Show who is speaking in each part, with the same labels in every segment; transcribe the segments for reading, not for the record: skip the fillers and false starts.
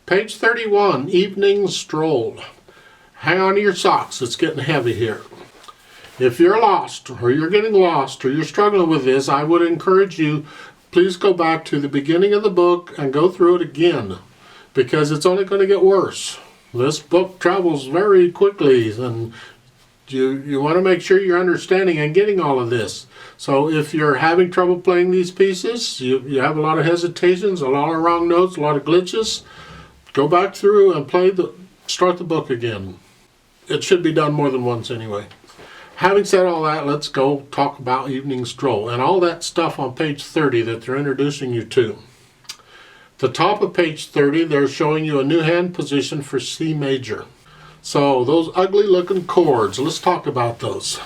Speaker 1: Page 31, Evening Stroll. Hang on to your socks, it's getting heavy here. If you're lost, or you're getting lost, or you're struggling with this, I would encourage you, please go back to the beginning of the book and go through it again, because it's only going to get worse. This book travels very quickly, and you want to make sure you're understanding and getting all of this. So if you're having trouble playing these pieces, you have a lot of hesitations, a lot of wrong notes, a lot of glitches, go back through and start the book again. It should be done more than once anyway. Having said all that, let's go talk about Evening Stroll and all that stuff on page 30 that they're introducing you to. The top of page 30, they're showing you a new hand position for C major. So those ugly looking chords, let's talk about those.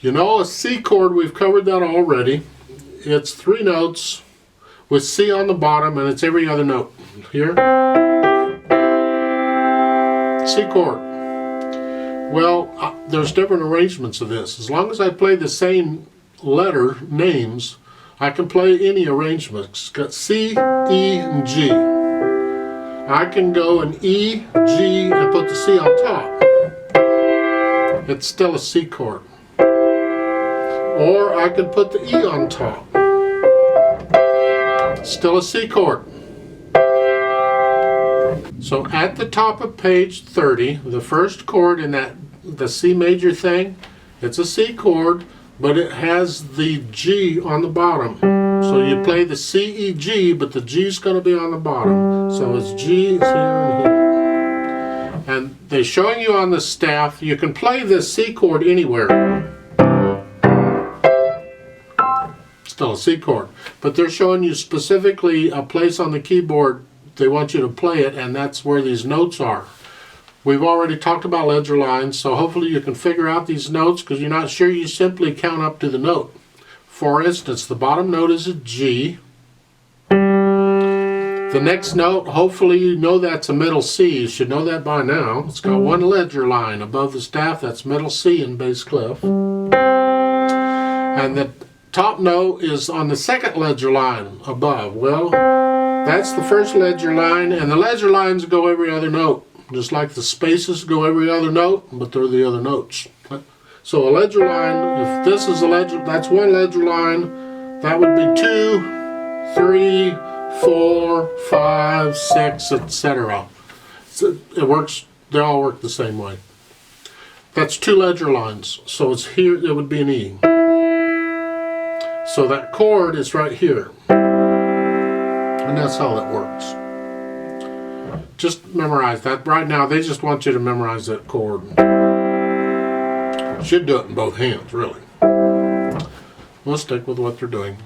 Speaker 1: You know, a C chord, we've covered that already. It's 3 notes with C on the bottom, and it's every other note. Here, C chord. Well, there's different arrangements of this. As long as I play the same letter names, I can play any arrangement. It's got C, E, and G. I can go an E, G, and put the C on top. It's still a C chord. Or I can put the E on top. Still a C chord. So at the top of page 30, the first chord in the C major thing, it's a C chord, but it has the G on the bottom. So you play the C, E, G, but the G is going to be on the bottom. So it's G, it's here, and here. And they're showing you on the staff, you can play this C chord anywhere. Still a C chord. But they're showing you specifically a place on the keyboard they want you to play it, and that's where these notes are. We've already talked about ledger lines, so hopefully you can figure out these notes, because you're not sure, you simply count up to the note. For instance, the bottom note is a G. The next note, hopefully you know that's a middle C. You should know that by now. It's got 1 ledger line above the staff. That's middle C in bass clef. And the top note is on the 2nd ledger line above. Well, that's the 1st ledger line, and the ledger lines go every other note. Just like the spaces go every other note, but they're the other notes. So a ledger line, if this is a ledger, that's 1 ledger line, that would be 2, 3, 4, 5, 6, etc. So it works, they all work the same way. That's 2 ledger lines, so it's here, it would be an E. So that chord is right here. And that's how that works. Just memorize that. Right now, they just want you to memorize that chord. Should do it in both hands, really. We'll stick with what they're doing.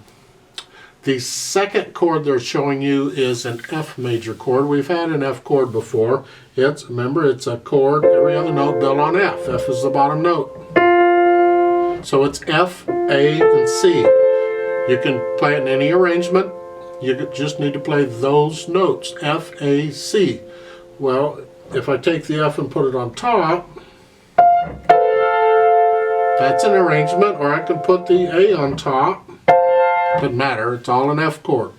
Speaker 1: The 2nd chord they're showing you is an F major chord. We've had an F chord before. Remember, it's a chord, every other note built on F. F is the bottom note. So it's F, A, and C. You can play it in any arrangement. You just need to play those notes, F, A, C. Well, if I take the F and put it on top, that's an arrangement, or I can put the A on top. Doesn't matter, it's all an F chord.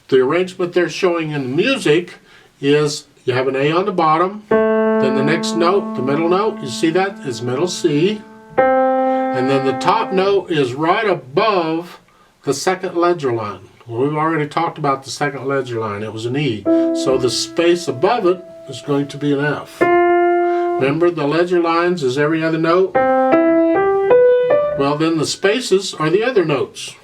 Speaker 1: The arrangement they're showing in the music is you have an A on the bottom, then the next note, the middle note, you see that, is middle C, and then the top note is right above the 2nd ledger line. Well, we've already talked about the 2nd ledger line. It was an E. So the space above it is going to be an F. Remember, the ledger lines is every other note? Well, then the spaces are the other notes.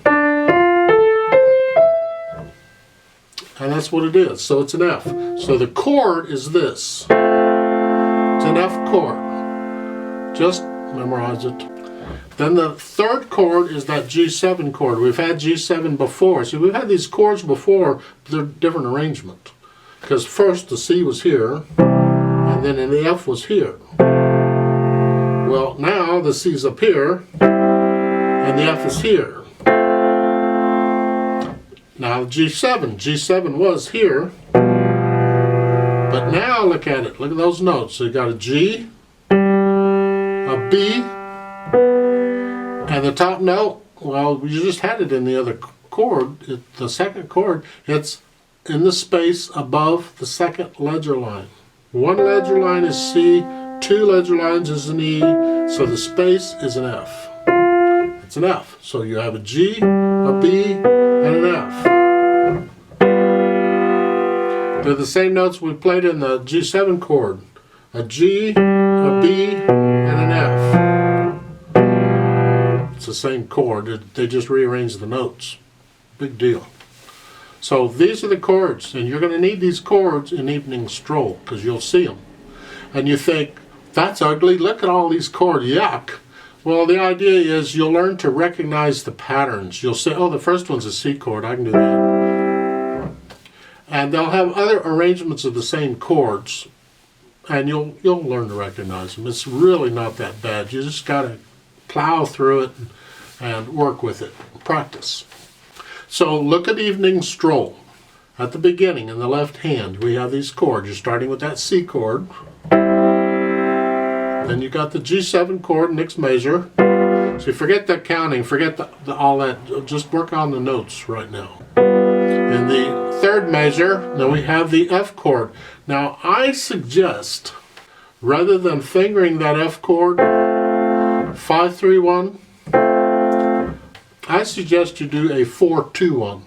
Speaker 1: And that's what it is. So it's an F. So the chord is this. It's an F chord. Just memorize it. Then the 3rd chord is that G7 chord. We've had G7 before. See, we've had these chords before, but they're different arrangement. Because first the C was here, and then the F was here. Well, now the C's up here, and the F is here. Now G7. G7 was here, but now look at it. Look at those notes. So you got a G, a B, and the top note, well, you just had it in the other chord, the 2nd chord, it's in the space above the second ledger line. One ledger line is C, two ledger lines is an E, so the space is an F. It's an F. So you have a G, a B, and an F. They're the same notes we played in the G7 chord. A G, a B, and an F. It's the same chord. They just rearranged the notes. Big deal. So these are the chords, and you're going to need these chords in Evening Stroll because you'll see them. And you think, that's ugly, look at all these chords, yuck. Well, the idea is you'll learn to recognize the patterns. You'll say, oh, the first one's a C chord, I can do that. And they'll have other arrangements of the same chords, and you'll learn to recognize them. It's really not that bad. You just got to plow through it and work with it, practice. So look at Evening Stroll. At the beginning, in the left hand, we have these chords. You're starting with that C chord. Then you got the G7 chord, next measure. So forget that counting, forget all that. Just work on the notes right now. In the third measure, now we have the F chord. Now I suggest, rather than fingering that F chord, 5, 3, 1, I suggest you do a 4, 2, 1.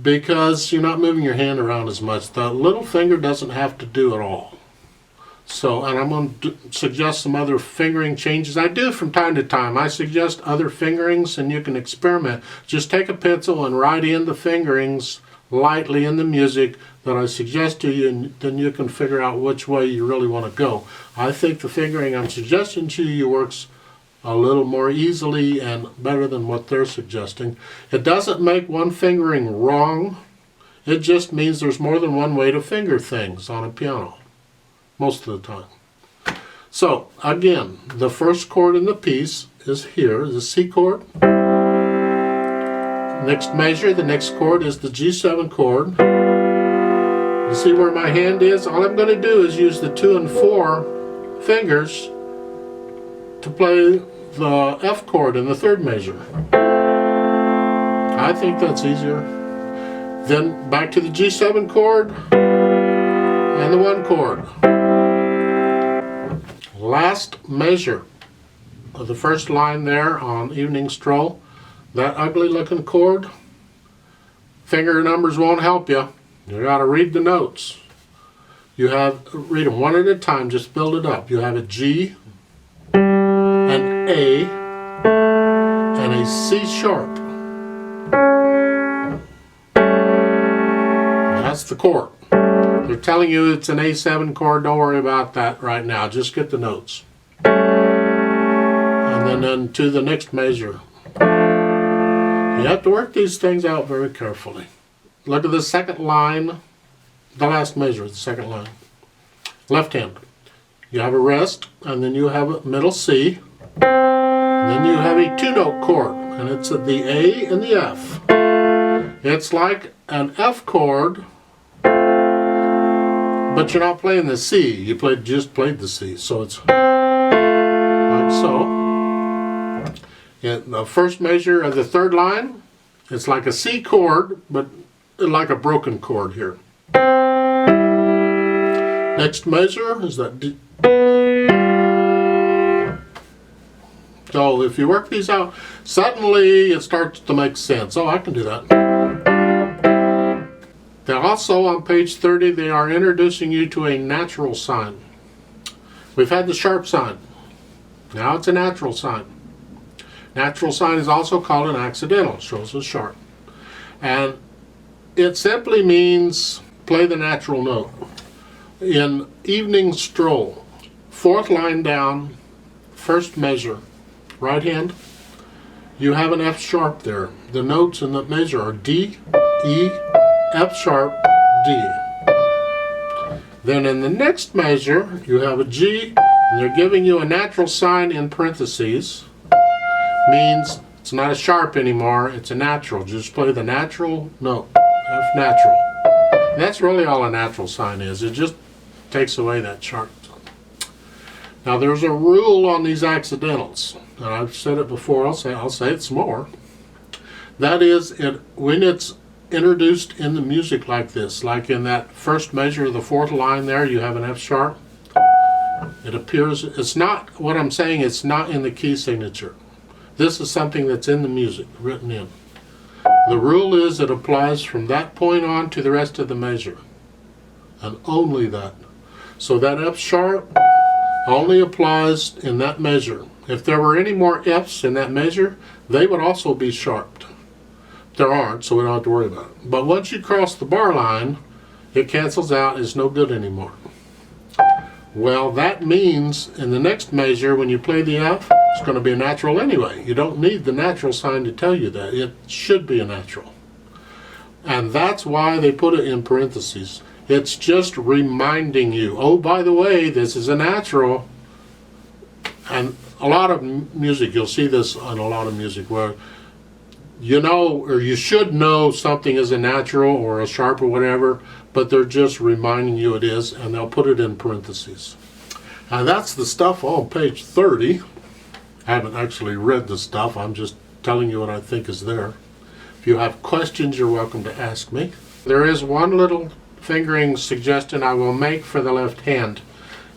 Speaker 1: Because you're not moving your hand around as much. The little finger doesn't have to do it all. So, and I'm going to suggest some other fingering changes. I do from time to time. I suggest other fingerings and you can experiment. Just take a pencil and write in the fingerings lightly in the music that I suggest to you, and then you can figure out which way you really want to go. I think the fingering I'm suggesting to you works a little more easily and better than what they're suggesting. It doesn't make one fingering wrong. It just means there's more than one way to finger things on a piano, most of the time. So, again, the first chord in the piece is here, the C chord. Next measure, the next chord is the G7 chord. You see where my hand is? All I'm going to do is use the 2 and 4 fingers to play the F chord in the third measure. I think that's easier. Then back to the G7 chord and the 1 chord. Last measure of the first line there on Evening Stroll, that ugly looking chord, finger numbers won't help you. You got to read the notes. You read them one at a time, just build it up. You have a G, an A, and a C sharp. That's the chord. They're telling you it's an A7 chord, don't worry about that right now, just get the notes. And then to the next measure. You have to work these things out very carefully. Look at the second line, the last measure, the second line. Left hand. You have a rest, and then you have a middle C. And then you have a 2-note chord, and it's the A and the F. It's like an F chord, but you're not playing the C. You just played the C, so it's like so. In the first measure of the third line, it's like a C chord, but like a broken chord here. Next measure is that D. So if you work these out, suddenly it starts to make sense. Oh, I can do that. Then also on page 30, they are introducing you to a natural sign. We've had the sharp sign. Now it's a natural sign. Natural sign is also called an accidental, shows as sharp. And it simply means play the natural note. In Evening Stroll, 4th line down, first measure, right hand, you have an F sharp there. The notes in the measure are D, E, F sharp, D. Then in the next measure, you have a G, and they're giving you a natural sign in parentheses. Means it's not a sharp anymore, it's a natural. Just play the natural note, F natural. And that's really all a natural sign is. It just takes away that sharp. Now there's a rule on these accidentals, and I've said it before, I'll say it some more. That is, when it's introduced in the music like this, like in that first measure, the fourth line there, you have an F sharp. It appears, it's not, what I'm saying, it's not in the key signature. This is something that's in the music, written in. The rule is it applies from that point on to the rest of the measure, and only that. So that F sharp only applies in that measure. If there were any more Fs in that measure, they would also be sharped. There aren't, so we don't have to worry about it. But once you cross the bar line, it cancels out, it's no good anymore. Well, that means in the next measure, when you play the F, it's going to be a natural anyway. You don't need the natural sign to tell you that. It should be a natural. And that's why they put it in parentheses. It's just reminding you, oh, by the way, this is a natural. And a lot of music, you'll see this on a lot of music where you know, or you should know something is a natural or a sharp or whatever, but they're just reminding you it is, and they'll put it in parentheses. And that's the stuff on page 30. I haven't actually read the stuff, I'm just telling you what I think is there. If you have questions, you're welcome to ask me. There is one little fingering suggestion I will make for the left hand,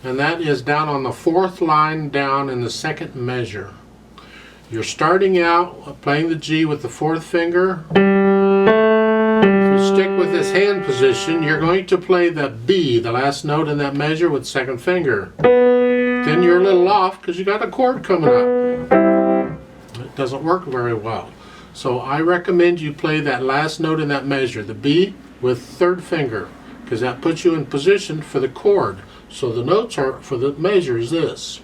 Speaker 1: and that is down on the fourth line down in the second measure. You're starting out playing the G with the fourth finger. If you stick with this hand position, you're going to play the B, the last note in that measure, with second finger. Then you're a little off because you got a chord coming up. It doesn't work very well. So I recommend you play that last note in that measure, the B, with third finger, because that puts you in position for the chord. So the notes are for the measure is this.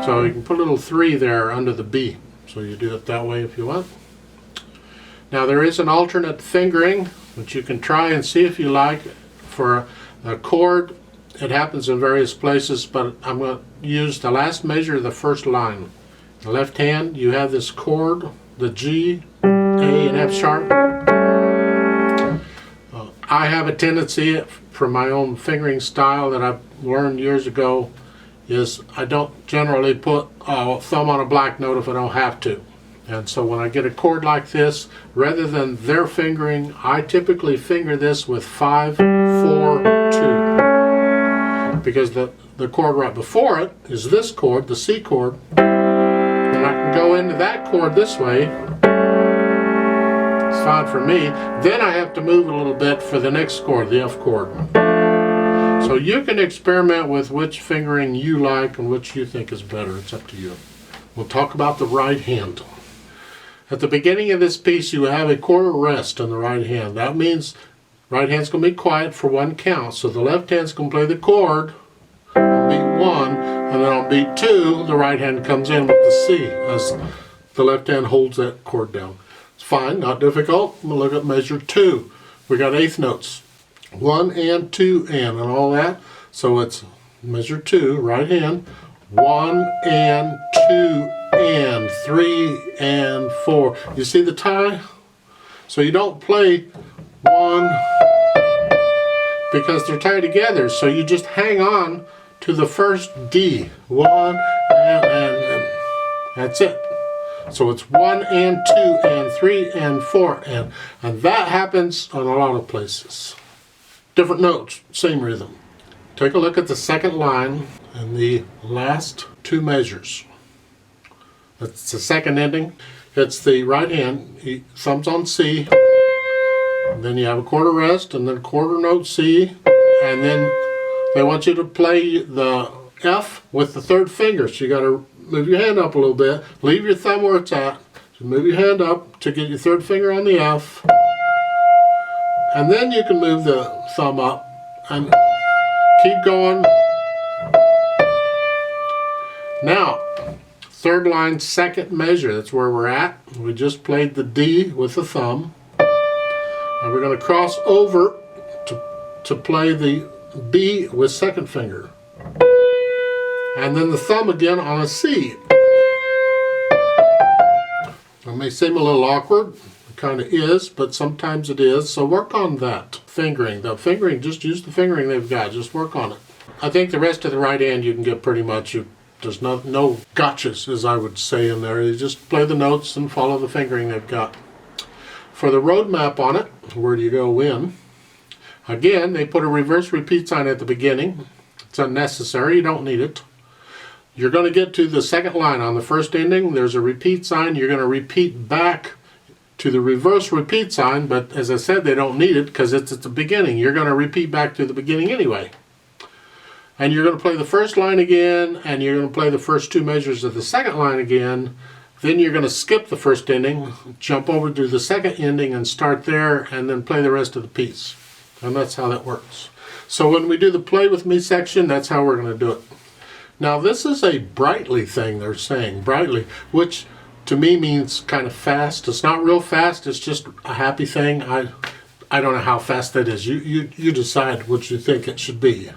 Speaker 1: So you can put a little 3 there under the B. So you do it that way if you want. Now there is an alternate fingering, which you can try and see if you like. For a chord, it happens in various places, but I'm going to use the last measure of the first line. The left hand, you have this chord, the G, A, and F sharp. I have a tendency, from my own fingering style that I've learned years ago, is I don't generally put a thumb on a black note if I don't have to. And so when I get a chord like this, rather than their fingering, I typically finger this with 5, 4, 2. Because the chord right before it is this chord, the C chord. And I can go into that chord this way. It's fine for me. Then I have to move a little bit for the next chord, the F chord. So you can experiment with which fingering you like and which you think is better. It's up to you. We'll talk about the right hand. At the beginning of this piece, you have a quarter rest on the right hand. That means right hand's going to be quiet for one count. So the left hand's going to play the chord on beat 1, and then on beat 2, the right hand comes in with the C as the left hand holds that chord down. It's fine, not difficult. We'll look at measure 2. We got eighth notes. 1 and 2 and all that. So it's measure 2, right hand. 1 and 2 and 3 and 4. You see the tie? So you don't play 1 because they're tied together. So you just hang on to the first D. 1 and that's it. So it's 1 and 2 and 3 and 4 and that happens on a lot of places. Different notes, same rhythm. Take a look at the second line and the last 2 measures. That's the second ending. It's the right hand, thumb's on C, and then you have a quarter rest, and then quarter note C, and then they want you to play the F with the third finger. So you got to move your hand up a little bit, leave your thumb where it's at, so move your hand up to get your third finger on the F. And then you can move the thumb up and keep going. Now, third line, second measure, that's where we're at. We just played the D with the thumb. And we're going to cross over to play the B with second finger. And then the thumb again on a C. It may seem a little awkward. Kind of is, but sometimes it is, so work on that fingering. The fingering, just use the fingering they've got, just work on it. I think the rest of the right hand you can get pretty much. You There's no gotchas, as I would say in there. You just play the notes and follow the fingering they've got. For the road map on it, where do you go in? Again, they put a reverse repeat sign at the beginning. It's unnecessary, you don't need it. You're going to get to the second line on the first ending. There's a repeat sign. You're going to repeat back to the reverse repeat sign, but as I said, they don't need it because it's at the beginning. You're going to repeat back to the beginning anyway. And you're going to play the first line again, and you're going to play the first two measures of the second line again. Then you're going to skip the first ending, jump over to the second ending and start there, and then play the rest of the piece. And that's how that works. So when we do the play with me section, that's how we're going to do it. Now this is a brightly thing they're saying, brightly, which to me means kind of fast. It's not real fast, it's just a happy thing. I don't know how fast that is. You decide what you think it should be.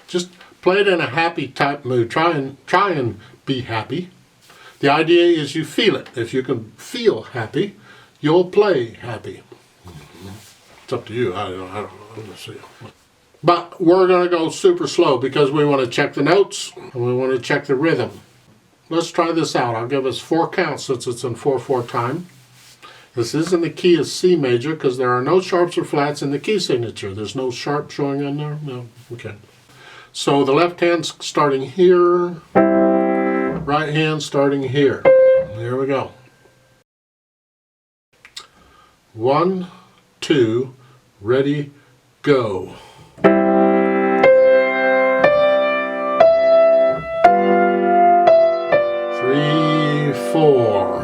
Speaker 1: Just play it in a happy type mood. Try and be happy. The idea is you feel it. If you can feel happy, you'll play happy. It's up to you. I don't see. But we're going to go super slow because we want to check the notes and we want to check the rhythm. Let's try this out. I'll give us 4 counts since it's in 4/4 time. This is in the key of C major because there are no sharps or flats in the key signature. There's no sharp showing on there? No? Okay. So the left hand's starting here. Right hand starting here. Here we go. 1, 2, ready, go. 3, 4.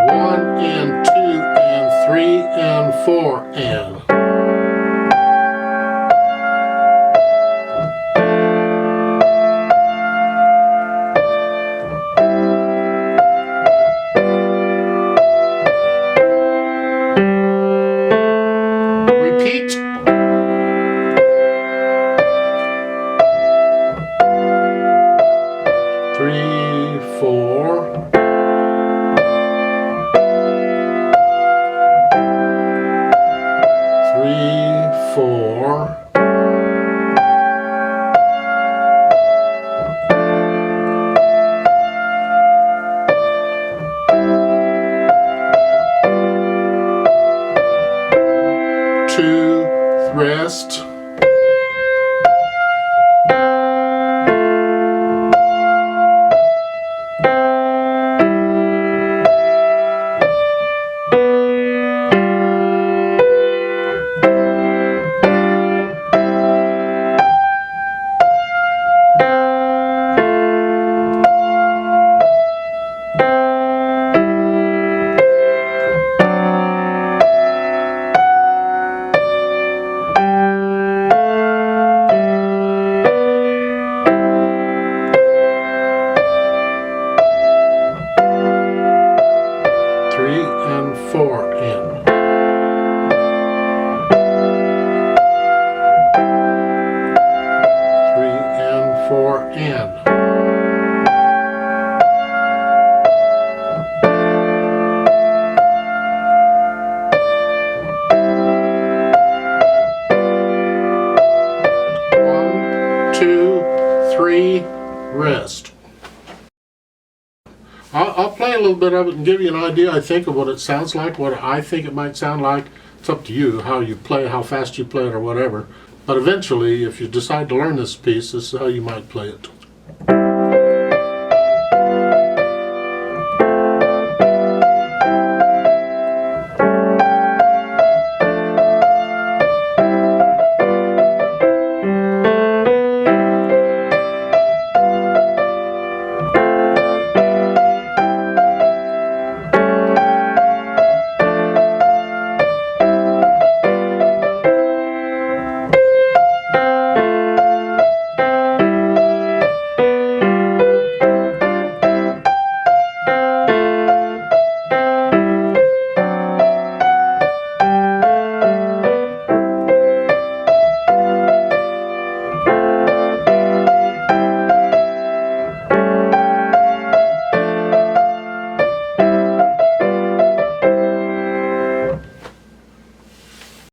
Speaker 1: 1 and 2 and 3 and 4 and. Repeat. 3, 4. 3, 4. 2, rest. 3 and 4 in. 3 and 4 in. 1, 2, 3, rest. I'll play a little bit of it and give you an idea, I think, of what it sounds like, what I think it might sound like. It's up to you how you play, how fast you play it or whatever. But eventually, if you decide to learn this piece, this is how you might play it.